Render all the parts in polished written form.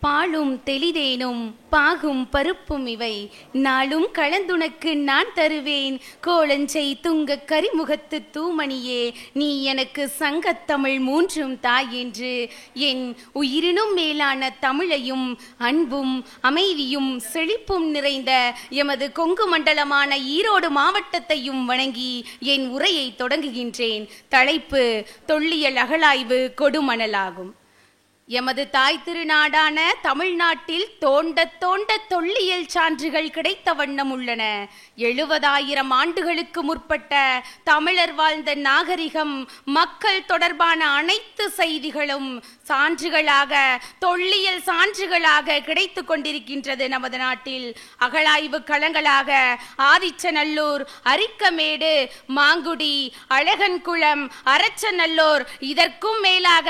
பாலும் தெளிதேனும் பாகும் பருப்பும் இவை நாளும் கலந்துனக்கு நான் தருவேன். கோலஞ்செய் துங்க கரிமுகத்து தூமணியே, நீ எனக்கு சங்கத்தமிழ் மூன்றும் தாய் என்று என் உயிரினும் மேலான தமிழையும் அன்பும் அமைதியும் செழிப்பும் நிறைந்த எமது கொங்கு மண்டலமான ஈரோடு மாவட்டத்தையும் வணங்கி என் உரையை தொடங்குகின்றேன். தலைப்பு தொல்லியல் அகழாய்வு கொடுமணலாகும். எமது தாய் திருநாடான தமிழ்நாட்டில் தோண்ட தோண்ட தொல்லியல் சான்றுகள் கிடைத்த வண்ணம் உள்ளன. 70,000 ஆண்டுகளுக்கு முற்பட்ட தமிழர் வாழ்ந்த நாகரிகம், மக்கள் தொடர்பான அனைத்து செய்திகளும் சான்றுகளாக, தொல்லியல் சான்றுகளாக கிடைத்து கொண்டிருக்கின்றது. நமது நாட்டில் அகழாய்வு களங்களாக ஆதிச்சநல்லூர், அரிக்கமேடு, மாங்குடி, அழகன்குளம், அரச்சநல்லூர், இதற்கும் மேலாக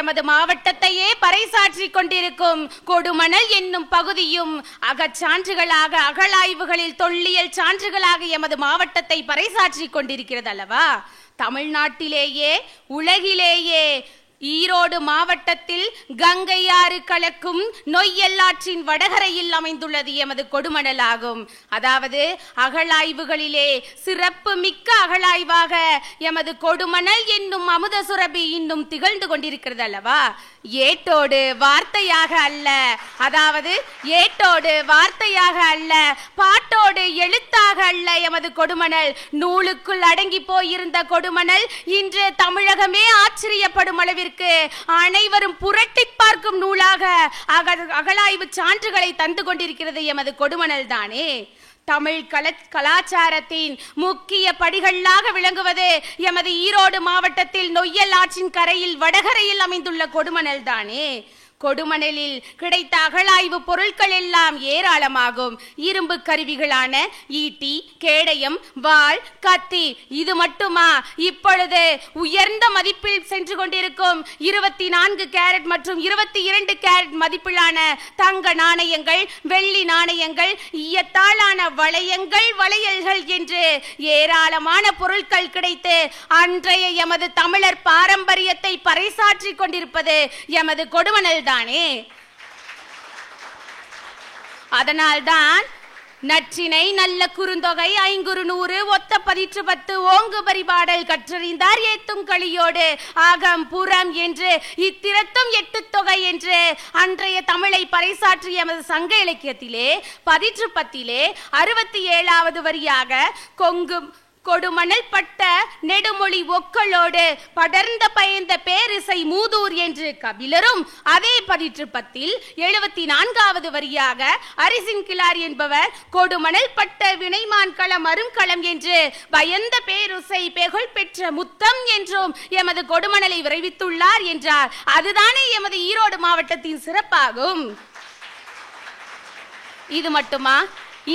எமது மாவட்டத்தை பறைசாற்றி கொண்டிருக்கும் கொடுமணல் என்னும் பகுதியும் அகச்சான்றுகளாக, அகழாய்வுகளில் தொல்லியல் சான்றுகளாக எமது மாவட்டத்தை பறைசாற்றி கொண்டிருக்கிறது அல்லவா? தமிழ்நாட்டிலேயே உலகிலேயே ஈரோடு மாவட்டத்தில் கங்கை ஆறு கலக்கும் நொய்யல்லாற்றின் வடகரையில் அமைந்துள்ளது எமது கொடுமணலாகும். அதாவது அகழாய்வுகளிலே சிறப்பு மிக்க அகழாய்வாக எமது கொடுமணல் என்னும் அமுத சுரபி இன்னும் திகழ்ந்து கொண்டிருக்கிறது அல்லவா? ஏட்டோடு வார்த்தையாக அல்ல, அதாவது ஏட்டோடு வார்த்தையாக அல்ல, பாட்டோடு எழுத்தாக அல்ல எமது கொடுமணல். நூலுக்குள் அடங்கி போயிருந்த கொடுமணல் இன்று தமிழகமே ஆச்சரியப்படும் அளவிற்கு அனைவரும் புரட்டி பார்க்கும் நூலாக அகழாய்வு சான்றுகளை தந்து கொண்டிருக்கிறது எமது கொடுமணல் தானே. தமிழ் கலாச்சாரத்தின் முக்கிய படிகளாக விளங்குவது எமது ஈரோடு மாவட்டத்தில் நொய்யல் ஆற்றின் கரையில் வடகரையில் அமைந்துள்ள கொடுமணல் தானே. கொடுமணலில் கிடைத்த அகழாய்வு பொருட்கள் எல்லாம் ஏராளமாகும். இரும்பு கருவிகளான ஈட்டி, கேடயம், வாள், கத்தி, இது மட்டுமா? இப்பொழுது உயர்ந்த மதிப்பில் சென்று கொண்டிருக்கும் 24 கேரட் மற்றும் 22 கேரட் மதிப்பிலான தங்க நாணயங்கள், வெள்ளி நாணயங்கள், ஈயத்தாலான வளையங்கள், வளையல்கள் என்று ஏராளமான பொருட்கள் கிடைத்து அன்றைய எமது தமிழர் பாரம்பரியத்தை பறைசாற்றி கொண்டிருப்பது எமது கொடுமணல் தானே. அதனால்தான் நற்றினை நல்ல குறுந்தொகை ஐங்குறு நூறு ஒத்த பதிற்று 10 ஓங்கு பரிபாடல் கற்றறிந்தார் ஏத்தும் களியோடு ஆகம் புறம் என்று இத்திரத்தும் 8 தொகை என்று அன்றைய தமிழை பறைசாற்றிய எமது சங்க இலக்கியத்திலே பதிற்று 10 67வது வரியாக கொங்கு கொடுமணல் பட்ட நெடுமொழி ஒக்களோடு படர்ந்த பயந்த பேரிசை மூதூர் என்று கபிலரும், அதே பதிற்று 10 74வது வரியாக அரிசின் கிளார் என்பவர் கொடுமணல் பட்ட வினைமான் களம் அருங்களம் என்று பயந்த பேரிசை பெகுள் பெற்ற முத்தம் என்றும் எமது கொடுமணலை விரைவித்துள்ளார் என்றார். அதுதானே எமது ஈரோடு மாவட்டத்தின் சிறப்பாகும். இது மட்டுமா?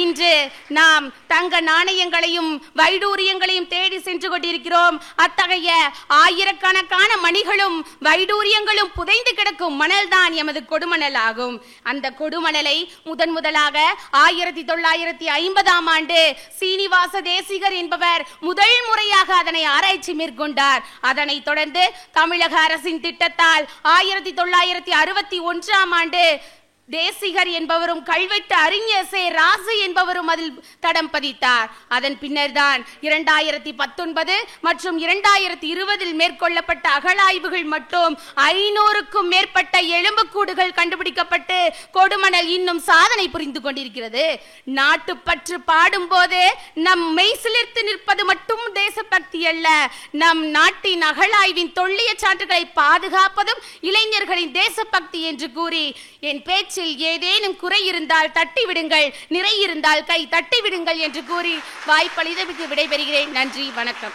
இன்று நாம் தங்க நாணயங்களையும் வைடூரியங்களையும் தேடி சென்று கொண்டிருக்கிறோம். அத்தகைய ஆயிரக்கணக்கான மணிகளும் வைடூரியங்களும் புதைந்து கிடக்கும் மணல்தான் எமது கொடுமணல் ஆகும். அந்த கொடுமணலை முதலாக 1950ஆம் ஆண்டு சீனிவாச தேசிகர் என்பவர் முதல் முறையாக அதனை ஆராய்ச்சி மேற்கொண்டார். அதனைத் தொடர்ந்து தமிழக அரசின் திட்டத்தால் 1961ஆம் ஆண்டு தேசிகர் என்பவரும் கல்வெட்டு அறிஞர் ராசு என்பவரும் அதில் தடம் பதித்தார். அதன் பின்னர் தான் 2019 மற்றும் 2020 மேற்கொள்ளப்பட்ட அகழாய்வுகள் மட்டும் 500க்கும் மேற்பட்ட எலும்புக்கூடுகள் கண்டுபிடிக்கப்பட்டு கொடுமணல் இன்னும் சாதனை புரிந்து கொண்டிருக்கிறது. நாட்டுப்பற்று பாடும்போது நம் மெய்சிலிர்த்து நிற்பது மட்டும் தேசபக்தி அல்ல, நம் நாட்டின் அகழாய்வின் தொல்லிய சான்றுகளை பாதுகாப்பதும் இளைஞர்களின் தேசபக்தி என்று கூறி என் பேச்சு ஏதேனும் குறை இருந்தால் தட்டி விடுங்கள், நிறை இருந்தால் கை தட்டி விடுங்கள் என்று கூறி வாய்ப்பளித்தமைக்கு விடைபெறுகிறேன். நன்றி, வணக்கம்.